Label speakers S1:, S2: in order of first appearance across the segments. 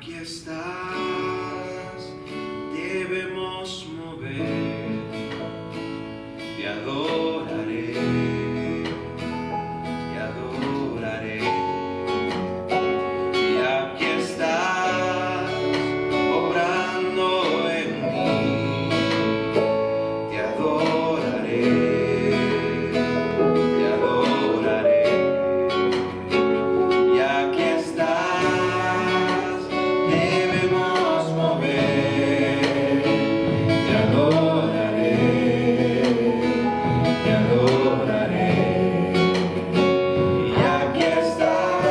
S1: aquí estás, debemos mover, te adoraré, te adoraré. Y aquí estás, obrando en mí, te adoraré, te adoraré. Y aquí estás, debemos mover, te adoraré, te adoraré. Y aquí estás,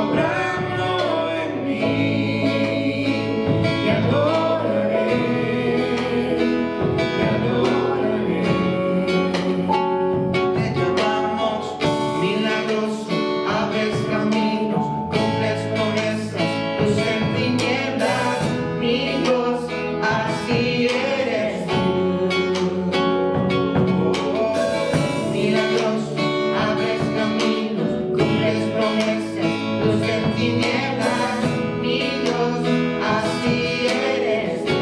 S1: obrando en mí, te adoraré, te adoraré. Te llamamos milagroso, abres caminos, cumples promesas, luz en tinieblas, mi Dios, así eres tú. Milagroso, abres caminos, cumples promesas, luz en tinieblas, mi Dios, así eres tú.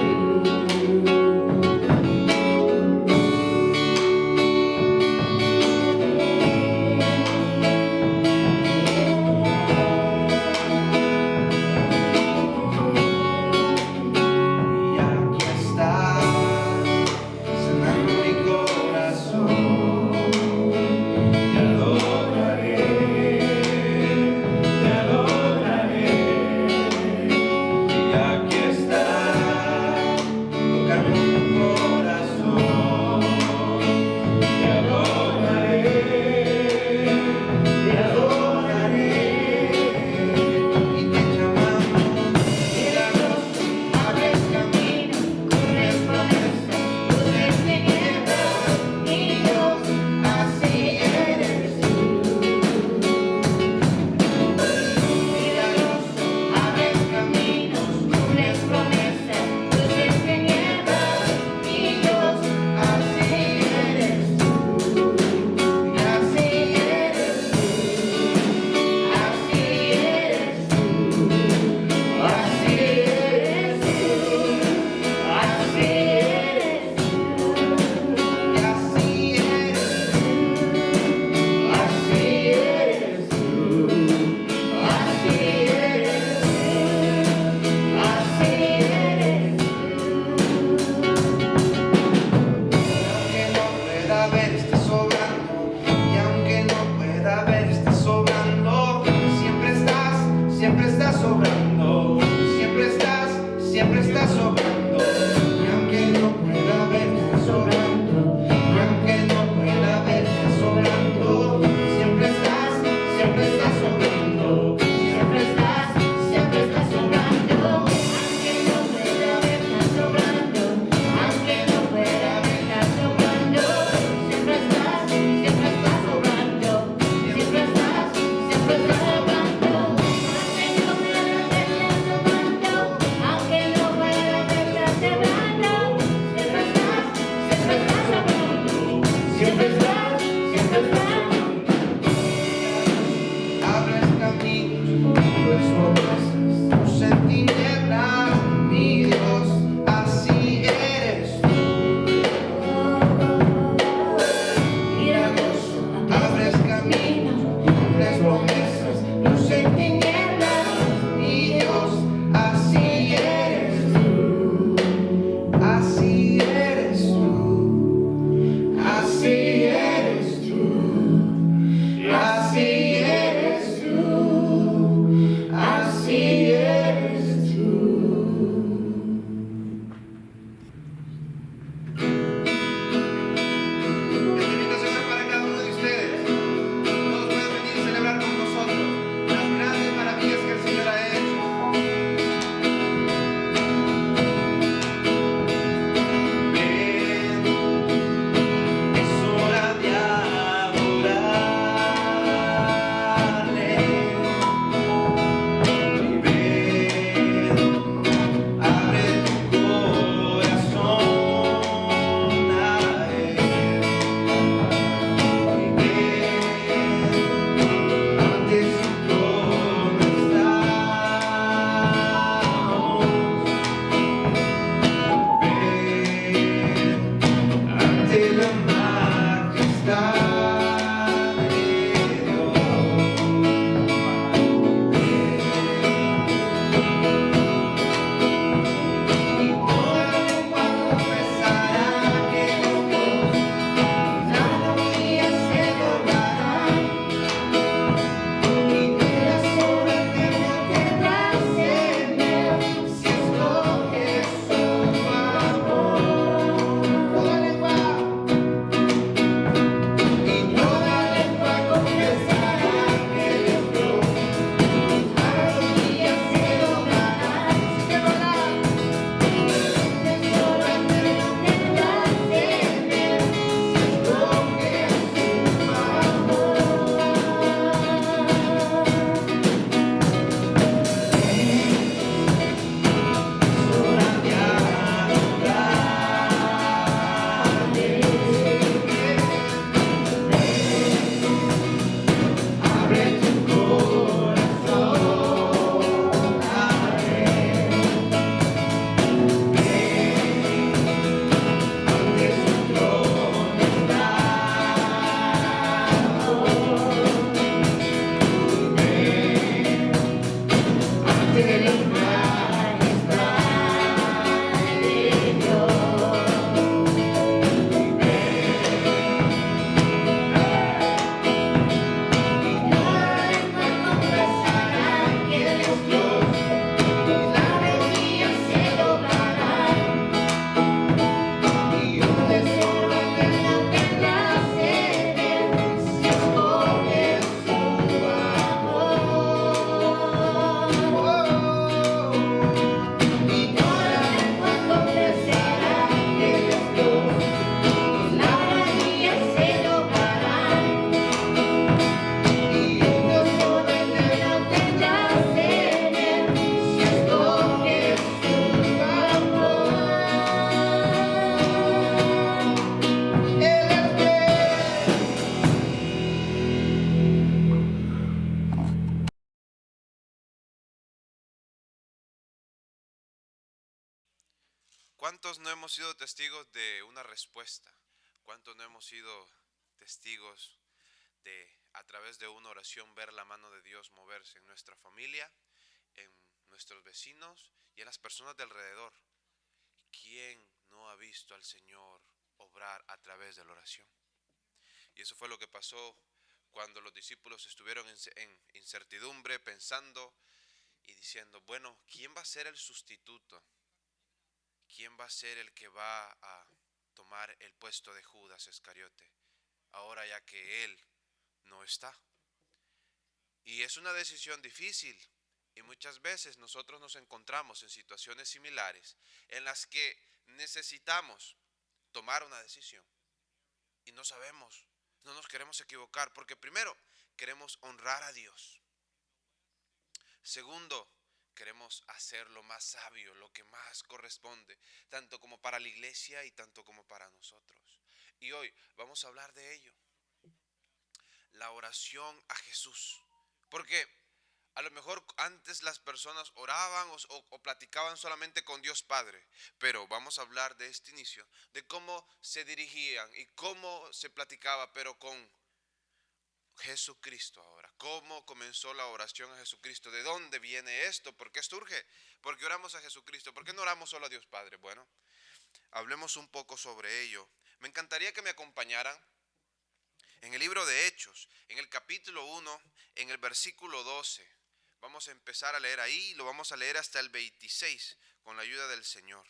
S1: Y aquí estás, sanando mi corazón, te adoraré, te adoraré. Y aquí estás, tocando mi corazón, te adoraré, te adoraré. Y te llamamos milagroso, abres camino, cumples promesas, luz en tinieblas, mi Dios, así eres tú. Milagroso, abres caminos, cumples promesas, luz en tinieblas, mi Dios, así eres tú. Y así eres tú, así eres tú, así eres tú, así eres tú, y así eres tú, así eres tú, así eres tú, y aunque no pueda ver, estás sobrando, siempre estás sobrando, siempre estás sobrando. Y aunque no pueda ver, estás sobrando, y aunque no pueda ver, estás sobrando, siempre estás sobrando, siempre estás sobrando. Aunque no pueda ver, estás sobrando, aunque no pueda ver, estás sobrando, siempre estás sobrando, siempre estás sobrando. Aunque no pueda ver, estás sobrando, aunque no pueda ver, estás sobrando, siempre estás sobrando, siempre estás sobrando. Abres caminos, cumples promesas, luz en tinieblas, mi Dios, así eres tú. Milagroso, abres caminos, cumples promesas, luz en tinieblas, mi Dios, así eres tú. Así eres tú, así eres tú, así eres tú, así
S2: ¿Cuántos no hemos sido testigos de una respuesta? ¿Cuántos no hemos sido testigos de, a través de una oración, ver la mano de Dios moverse en nuestra familia, en nuestros vecinos y en las personas de alrededor? ¿Quién no ha visto al Señor obrar a través de la oración? Y eso fue lo que pasó cuando los discípulos estuvieron en incertidumbre, pensando y diciendo, bueno, ¿quién va a ser el sustituto? ¿Quién va a ser el que va a tomar el puesto de Judas Iscariote, ahora ya que él no está? Y es una decisión difícil, y muchas veces nosotros nos encontramos en situaciones similares en las que necesitamos tomar una decisión y no sabemos, no nos queremos equivocar, porque primero queremos honrar a Dios. Segundo, queremos hacer lo más sabio, lo que más corresponde, tanto como para la iglesia y tanto como para nosotros. Y hoy vamos a hablar de ello, la oración a Jesús. Porque a lo mejor antes las personas oraban o platicaban solamente con Dios Padre, pero vamos a hablar de este inicio, de cómo se dirigían y cómo se platicaba, pero con Jesucristo ahora. ¿Cómo comenzó la oración a Jesucristo? ¿De dónde viene esto? ¿Por qué surge? ¿Por qué oramos a Jesucristo? ¿Por qué no oramos solo a Dios Padre? Bueno, hablemos un poco sobre ello. Me encantaría que me acompañaran en el libro de Hechos, en el capítulo 1, en el versículo 12. Vamos a empezar a leer ahí, lo vamos a leer hasta el 26, con la ayuda del Señor.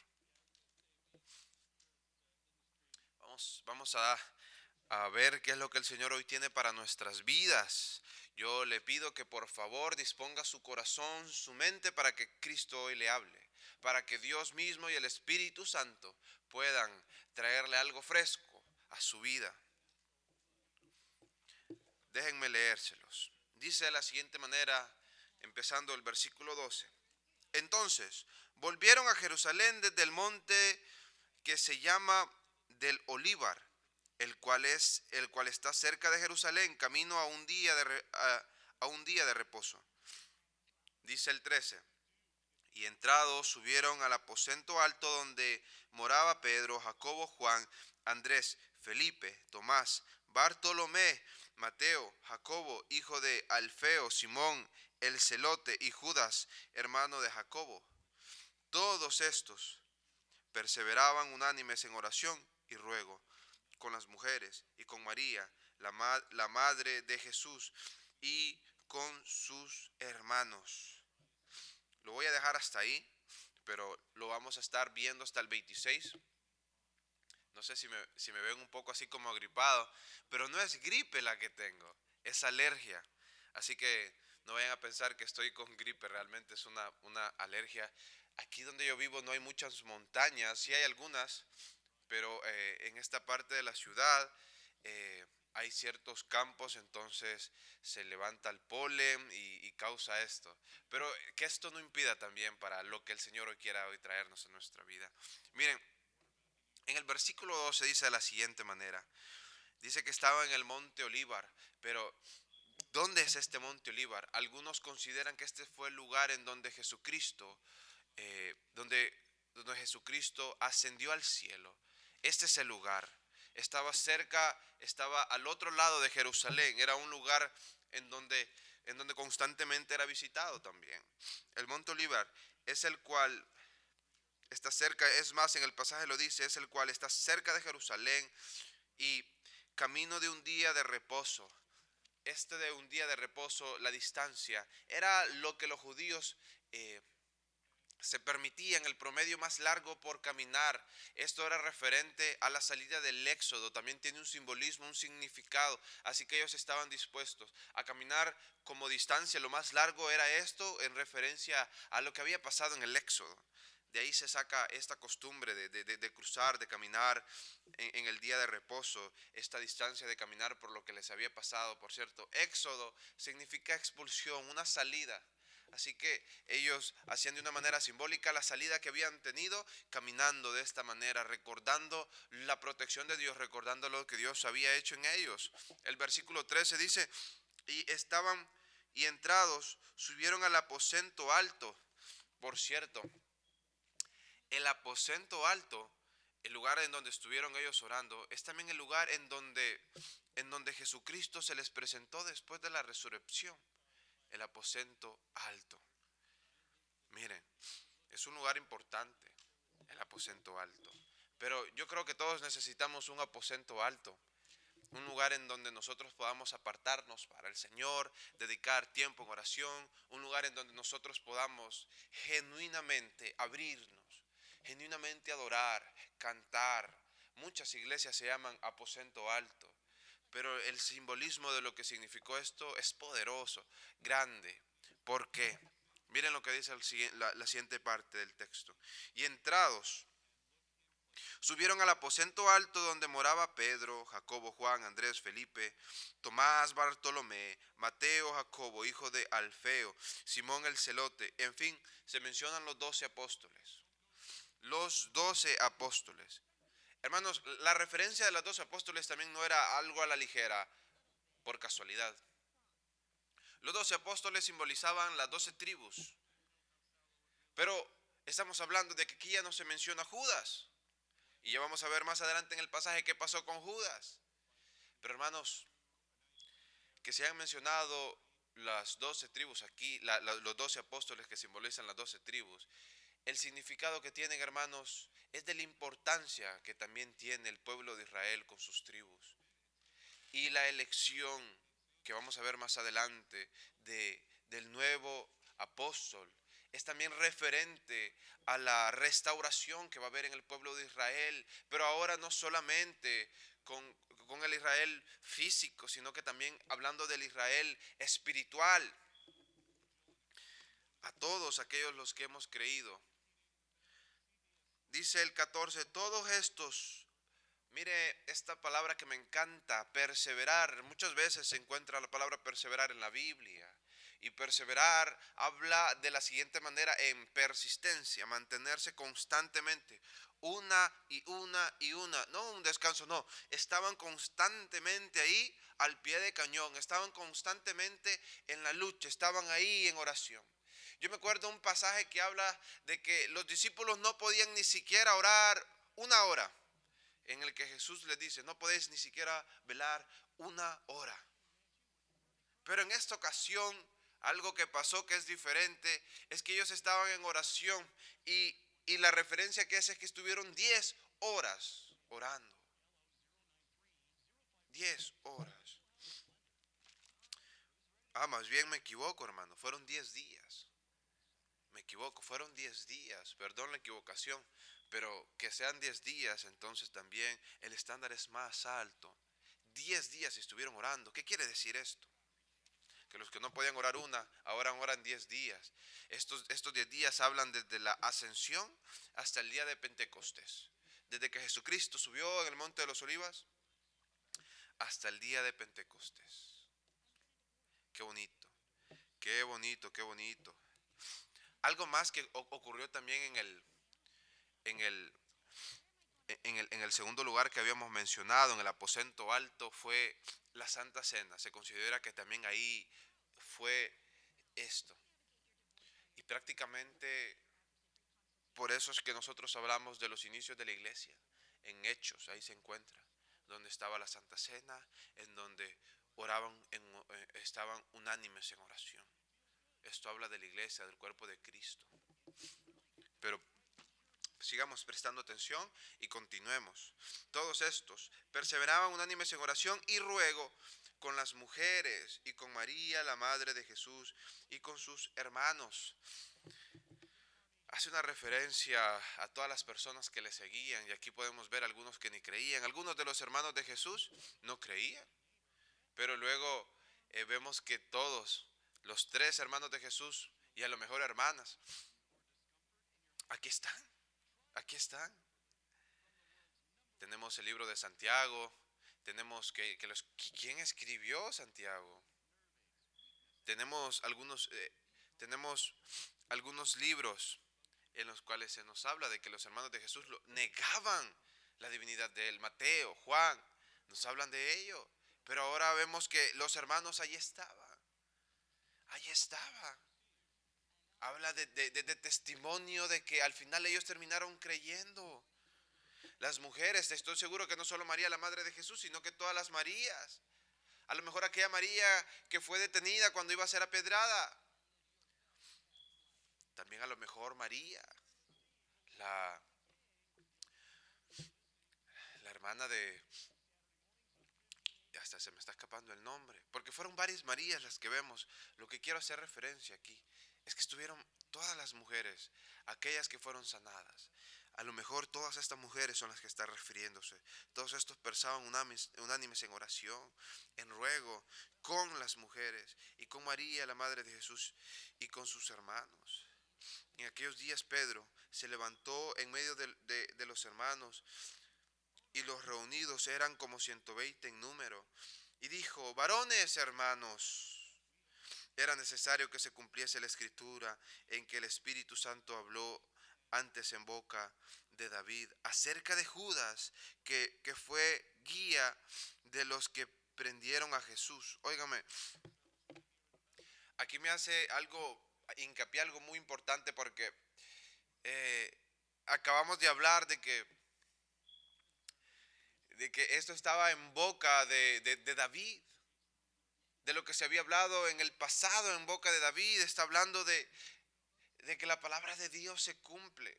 S2: Vamos a ver qué es lo que el Señor hoy tiene para nuestras vidas. Yo le pido que por favor disponga su corazón, su mente, para que Cristo hoy le hable, para que Dios mismo y el Espíritu Santo puedan traerle algo fresco a su vida. Déjenme leérselos. Dice de la siguiente manera, empezando el versículo 12. Entonces, volvieron a Jerusalén desde el monte que se llama del Olivar, el cual está cerca de Jerusalén, camino a un día de reposo. Dice el 13. Y entrados subieron al aposento alto donde moraba Pedro, Jacobo, Juan, Andrés, Felipe, Tomás, Bartolomé, Mateo, Jacobo, hijo de Alfeo, Simón, el celote, y Judas, hermano de Jacobo. Todos estos perseveraban unánimes en oración y ruego con las mujeres y con María, la madre de Jesús, y con sus hermanos. Lo voy a dejar hasta ahí, pero lo vamos a estar viendo hasta el 26. No sé si me ven un poco así como agripado, pero no es gripe la que tengo, es alergia. Así que no vayan a pensar que estoy con gripe, realmente es una alergia. Aquí donde yo vivo no hay muchas montañas, sí hay algunas, pero en esta parte de la ciudad hay ciertos campos, entonces se levanta el polen y causa esto. Pero que esto no impida también para lo que el Señor hoy quiera hoy traernos en nuestra vida. Miren, en el versículo 12 dice de la siguiente manera. Dice que estaba en el monte Olivar, pero ¿dónde es este monte Olivar? Algunos consideran que este fue el lugar en donde Jesucristo, donde Jesucristo ascendió al cielo. Este es el lugar. Estaba cerca, estaba al otro lado de Jerusalén. Era un lugar en donde constantemente era visitado también. El monte Olivar es el cual está cerca, es más, en el pasaje lo dice, es el cual está cerca de Jerusalén y camino de un día de reposo. Este de un día de reposo, la distancia, era lo que los judíos se permitían, el promedio más largo por caminar. Esto era referente a la salida del Éxodo, también tiene un simbolismo, un significado, así que ellos estaban dispuestos a caminar como distancia. Lo más largo era esto en referencia a lo que había pasado en el Éxodo. De ahí se saca esta costumbre de cruzar, de caminar en el día de reposo, esta distancia de caminar por lo que les había pasado. Por cierto, Éxodo significa expulsión, una salida. Así que ellos hacían de una manera simbólica la salida que habían tenido, caminando de esta manera, recordando la protección de Dios, recordando lo que Dios había hecho en ellos. El versículo 13 dice, y entrados subieron al aposento alto. Por cierto, el aposento alto, el lugar en donde estuvieron ellos orando, es también el lugar en donde Jesucristo se les presentó después de la resurrección. El aposento alto. Miren, es un lugar importante, el aposento alto. Pero yo creo que todos necesitamos un aposento alto. Un lugar en donde nosotros podamos apartarnos para el Señor, dedicar tiempo en oración, un lugar en donde nosotros podamos genuinamente abrirnos, genuinamente adorar, cantar. Muchas iglesias se llaman aposento alto, pero el simbolismo de lo que significó esto es poderoso, grande. ¿Por qué? Miren lo que dice la siguiente parte del texto. Y entrados, subieron al aposento alto donde moraba Pedro, Jacobo, Juan, Andrés, Felipe, Tomás, Bartolomé, Mateo, Jacobo, hijo de Alfeo, Simón el celote. En fin, se mencionan los 12 apóstoles. Los 12 apóstoles. Hermanos, la referencia de los 12 apóstoles también no era algo a la ligera, por casualidad. Los 12 apóstoles simbolizaban las 12 tribus. Pero estamos hablando de que aquí ya no se menciona Judas. Y ya vamos a ver más adelante en el pasaje qué pasó con Judas. Pero hermanos, que se han mencionado las 12 tribus aquí, los 12 apóstoles que simbolizan las 12 tribus, el significado que tienen, hermanos, es de la importancia que también tiene el pueblo de Israel con sus tribus. Y la elección que vamos a ver más adelante del nuevo apóstol es también referente a la restauración que va a haber en el pueblo de Israel, pero ahora no solamente con el Israel físico, sino que también hablando del Israel espiritual. A todos aquellos los que hemos creído. Dice el 14, todos estos, mire esta palabra que me encanta, perseverar. Muchas veces se encuentra la palabra perseverar en la Biblia. Y perseverar habla de la siguiente manera, en persistencia, mantenerse constantemente, una y una y una, no un descanso, no, estaban constantemente ahí al pie de cañón, estaban constantemente en la lucha, estaban ahí en oración. Yo me acuerdo un pasaje que habla de que los discípulos no podían ni siquiera orar una hora, en el que Jesús les dice, no podéis ni siquiera velar una hora. Pero en esta ocasión, algo que pasó que es diferente, es que ellos estaban en oración y la referencia que es que estuvieron 10 horas orando. 10 horas. Más bien me equivoco, hermano, fueron 10 días. Me equivoco, fueron 10 días, perdón la equivocación, pero que sean 10 días, entonces también el estándar es más alto. 10 días estuvieron orando. ¿Qué quiere decir esto? Que los que no podían orar una, ahora oran 10 días. Estos 10 días hablan desde la ascensión hasta el día de Pentecostés. Desde que Jesucristo subió en el monte de los Olivas hasta el día de Pentecostés. Qué bonito, qué bonito, qué bonito. Algo más que ocurrió también en el segundo lugar que habíamos mencionado, en el aposento alto, fue la Santa Cena. Se considera que también ahí fue esto. Y prácticamente por eso es que nosotros hablamos de los inicios de la iglesia. En Hechos, ahí se encuentra, donde estaba la Santa Cena, en donde oraban, estaban unánimes en oración. Esto habla de la iglesia, del cuerpo de Cristo. Pero sigamos prestando atención y continuemos. Todos estos perseveraban unánimes en oración y ruego con las mujeres y con María, la madre de Jesús, y con sus hermanos. Hace una referencia a todas las personas que le seguían, y aquí podemos ver algunos que ni creían. Algunos de los hermanos de Jesús no creían, pero luego vemos que todos, los 3 hermanos de Jesús, y a lo mejor hermanas, aquí están. Aquí están. Tenemos el libro de Santiago. Tenemos ¿quién escribió Santiago? Tenemos algunos libros en los cuales se nos habla de que los hermanos de Jesús negaban la divinidad de él. Mateo, Juan, nos hablan de ello. Pero ahora vemos que los hermanos ahí estaban. Ahí estaba. Habla de testimonio de que al final ellos terminaron creyendo. Las mujeres, estoy seguro que no solo María, la madre de Jesús, sino que todas las Marías. A lo mejor aquella María que fue detenida cuando iba a ser apedrada. También a lo mejor María, la hermana de... Hasta se me está escapando el nombre. Porque fueron varias Marías las que vemos. Lo que quiero hacer referencia aquí es que estuvieron todas las mujeres, aquellas que fueron sanadas. A lo mejor todas estas mujeres son las que están refiriéndose. Todos estos pensaban unánimes en oración, en ruego, con las mujeres y con María, la madre de Jesús, y con sus hermanos. En aquellos días Pedro se levantó en medio de los hermanos, y los reunidos eran como 120 en número, y dijo: varones hermanos, era necesario que se cumpliese la escritura en que el Espíritu Santo habló antes en boca de David acerca de Judas, que fue guía de los que prendieron a Jesús. Óigame, aquí me hace hincapié algo muy importante, porque acabamos de hablar de que esto estaba en boca de David, de lo que se había hablado en el pasado en boca de David. Está hablando de que la palabra de Dios se cumple.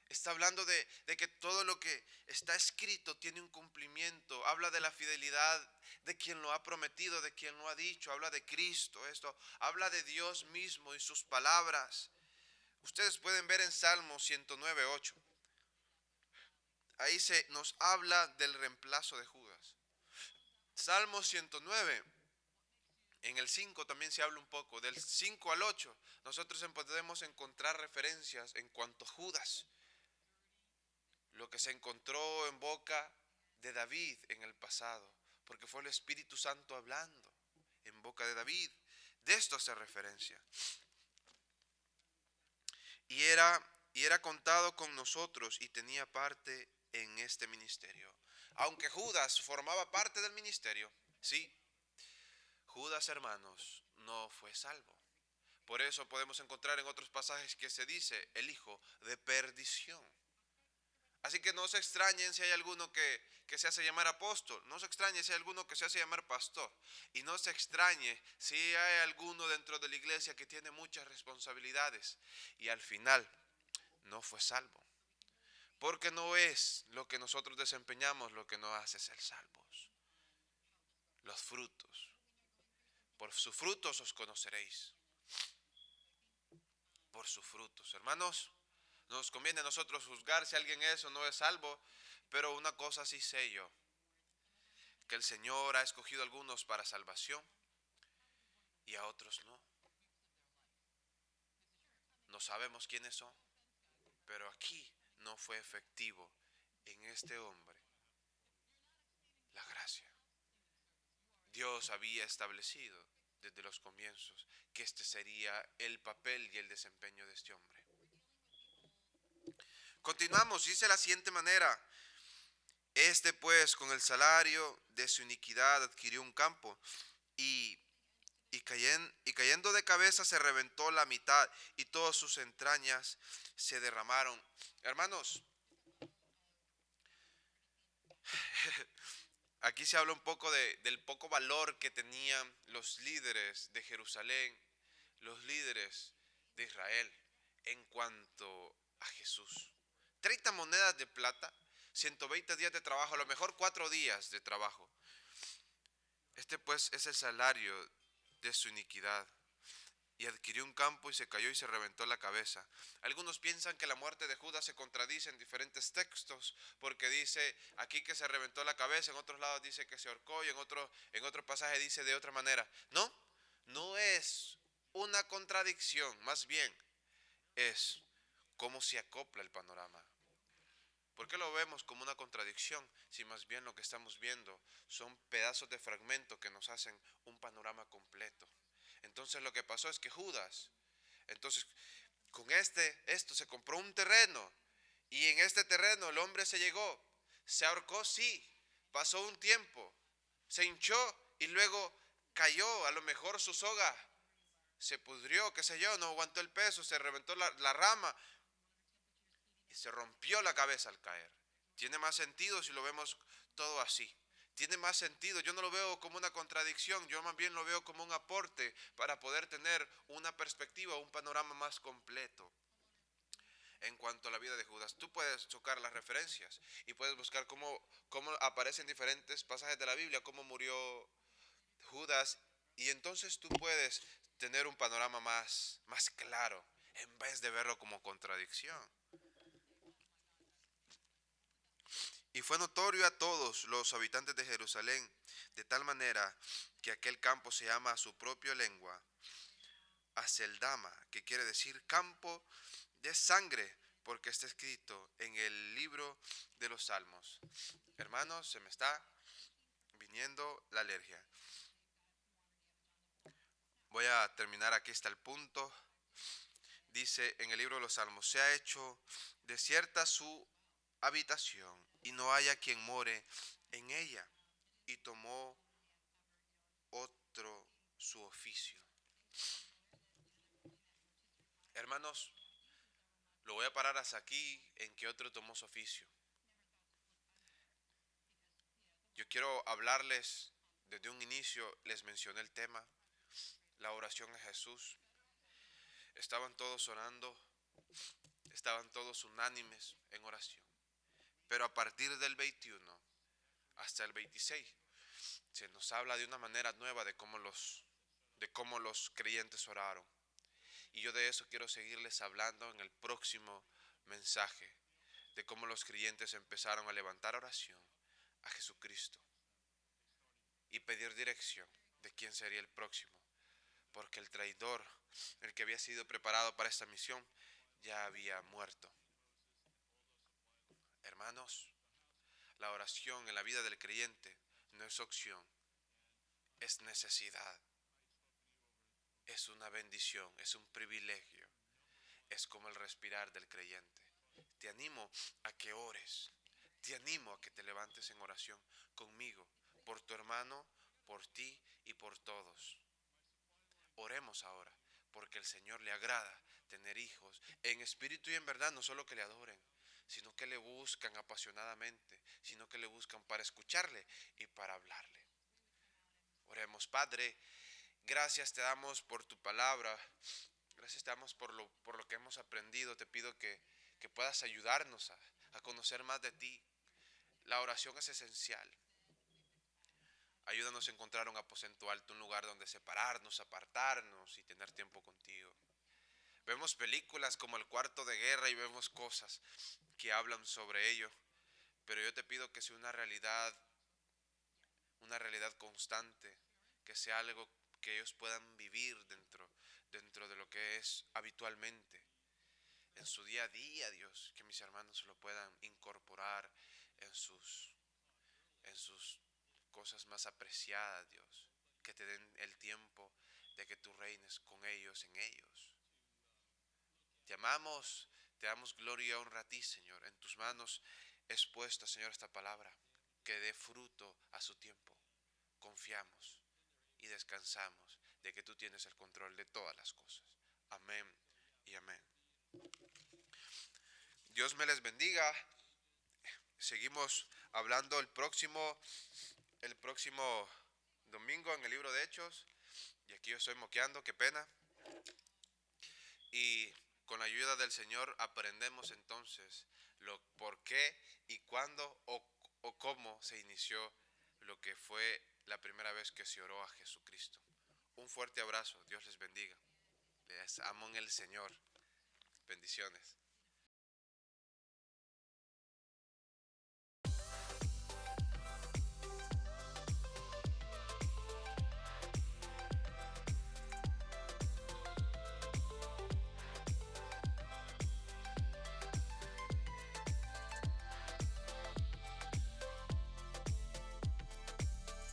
S2: Está hablando de que todo lo que está escrito tiene un cumplimiento. Habla de la fidelidad de quien lo ha prometido, de quien lo ha dicho. Habla de Cristo. Esto habla de Dios mismo y sus palabras. Ustedes pueden ver en Salmo 109:8. Ahí se nos habla del reemplazo de Judas. Salmo 109. En el 5 también se habla un poco. Del 5 al 8 nosotros podemos encontrar referencias en cuanto a Judas. Lo que se encontró en boca de David en el pasado. Porque fue el Espíritu Santo hablando en boca de David. De esto hace referencia. Y era contado con nosotros y tenía parte en este ministerio. Aunque Judas formaba parte del ministerio, sí, Judas, hermanos, no fue salvo. Por eso podemos encontrar en otros pasajes que se dice el hijo de perdición. Así que no se extrañen si hay alguno que se hace llamar apóstol. No se extrañe si hay alguno que se hace llamar pastor. Y no se extrañe si hay alguno dentro de la iglesia que tiene muchas responsabilidades y al final no fue salvo. Porque no es lo que nosotros desempeñamos lo que nos hace ser salvos. Los frutos. Por sus frutos os conoceréis. Por sus frutos. Hermanos, no nos conviene a nosotros juzgar si alguien es o no es salvo, pero una cosa sí sé yo, que el Señor ha escogido a algunos para salvación y a otros no. No sabemos quiénes son, pero aquí no fue efectivo en este hombre la gracia. Dios había establecido desde los comienzos que este sería el papel y el desempeño de este hombre. Continuamos, dice de la siguiente manera: este pues con el salario de su iniquidad adquirió un campo y cayendo de cabeza se reventó la mitad y todas sus entrañas se derramaron. Hermanos, aquí se habla un poco del poco valor que tenían los líderes de Jerusalén, los líderes de Israel en cuanto a Jesús. 30 monedas de plata, 120 días de trabajo, a lo mejor 4 días de trabajo. Este pues es el salario de su iniquidad. Y adquirió un campo y se cayó y se reventó la cabeza. Algunos piensan que la muerte de Judas se contradice en diferentes textos, porque dice aquí que se reventó la cabeza, en otros lados dice que se ahorcó y en otro pasaje dice de otra manera. No es una contradicción, más bien es cómo se acopla el panorama. ¿Por qué lo vemos como una contradicción si más bien lo que estamos viendo son pedazos de fragmento que nos hacen un panorama completo? Entonces lo que pasó es que Judas, entonces con esto se compró un terreno y en este terreno el hombre se llegó, se ahorcó, sí, pasó un tiempo, se hinchó y luego cayó, a lo mejor su soga se pudrió, qué sé yo, no aguantó el peso, se reventó la rama y se rompió la cabeza al caer. Tiene más sentido si lo vemos todo así. Tiene más sentido, yo no lo veo como una contradicción, yo más bien lo veo como un aporte para poder tener una perspectiva, un panorama más completo. En cuanto a la vida de Judas, tú puedes chocar las referencias y puedes buscar cómo aparecen diferentes pasajes de la Biblia, cómo murió Judas, y entonces tú puedes tener un panorama más claro en vez de verlo como contradicción. Y fue notorio a todos los habitantes de Jerusalén, de tal manera que aquel campo se llama a su propia lengua Aceldama, que quiere decir campo de sangre, porque está escrito en el libro de los Salmos. Hermanos, se me está viniendo la alergia. Voy a terminar aquí hasta el punto. Dice en el libro de los Salmos: se ha hecho desierta su habitación y no haya quien more en ella, y tomó otro su oficio. Hermanos, lo voy a parar hasta aquí, en que otro tomó su oficio. Yo quiero hablarles, desde un inicio les mencioné el tema, la oración a Jesús. Estaban todos orando, estaban todos unánimes en oración. Pero a partir del 21 hasta el 26 se nos habla de una manera nueva de cómo los creyentes oraron. Y yo de eso quiero seguirles hablando en el próximo mensaje, de cómo los creyentes empezaron a levantar oración a Jesucristo y pedir dirección de quién sería el próximo, porque el traidor, el que había sido preparado para esta misión, ya había muerto. Hermanos, la oración en la vida del creyente no es opción, es necesidad, es una bendición, es un privilegio, es como el respirar del creyente. Te animo a que ores, te animo a que te levantes en oración conmigo, por tu hermano, por ti y por todos. Oremos ahora, porque al Señor le agrada tener hijos en espíritu y en verdad, no solo que le adoren, sino que le buscan apasionadamente, sino que le buscan para escucharle y para hablarle. Oremos. Padre, gracias te damos por tu palabra, gracias te damos por lo que hemos aprendido. Te pido que puedas ayudarnos a conocer más de ti. La oración es esencial. Ayúdanos a encontrar un aposento alto, un lugar donde separarnos, apartarnos y tener tiempo contigo. Vemos películas como El Cuarto de Guerra y vemos cosas que hablan sobre ello, pero yo te pido que sea una realidad constante, que sea algo que ellos puedan vivir dentro de lo que es habitualmente, en su día a día, Dios, que mis hermanos lo puedan incorporar en sus cosas más apreciadas, Dios, que te den el tiempo de que tú reines con ellos, en ellos. Te amamos, te damos gloria y honra a ti, Señor. En tus manos es puesta, Señor, esta palabra, que dé fruto a su tiempo. Confiamos y descansamos de que tú tienes el control de todas las cosas. Amén y amén. Dios me les bendiga. Seguimos hablando el próximo domingo en el libro de Hechos. Y aquí yo estoy moqueando, qué pena. Y con la ayuda del Señor aprendemos entonces lo por qué y cuándo o cómo se inició lo que fue la primera vez que se oró a Jesucristo. Un fuerte abrazo, Dios les bendiga. Les amo en el Señor. Bendiciones.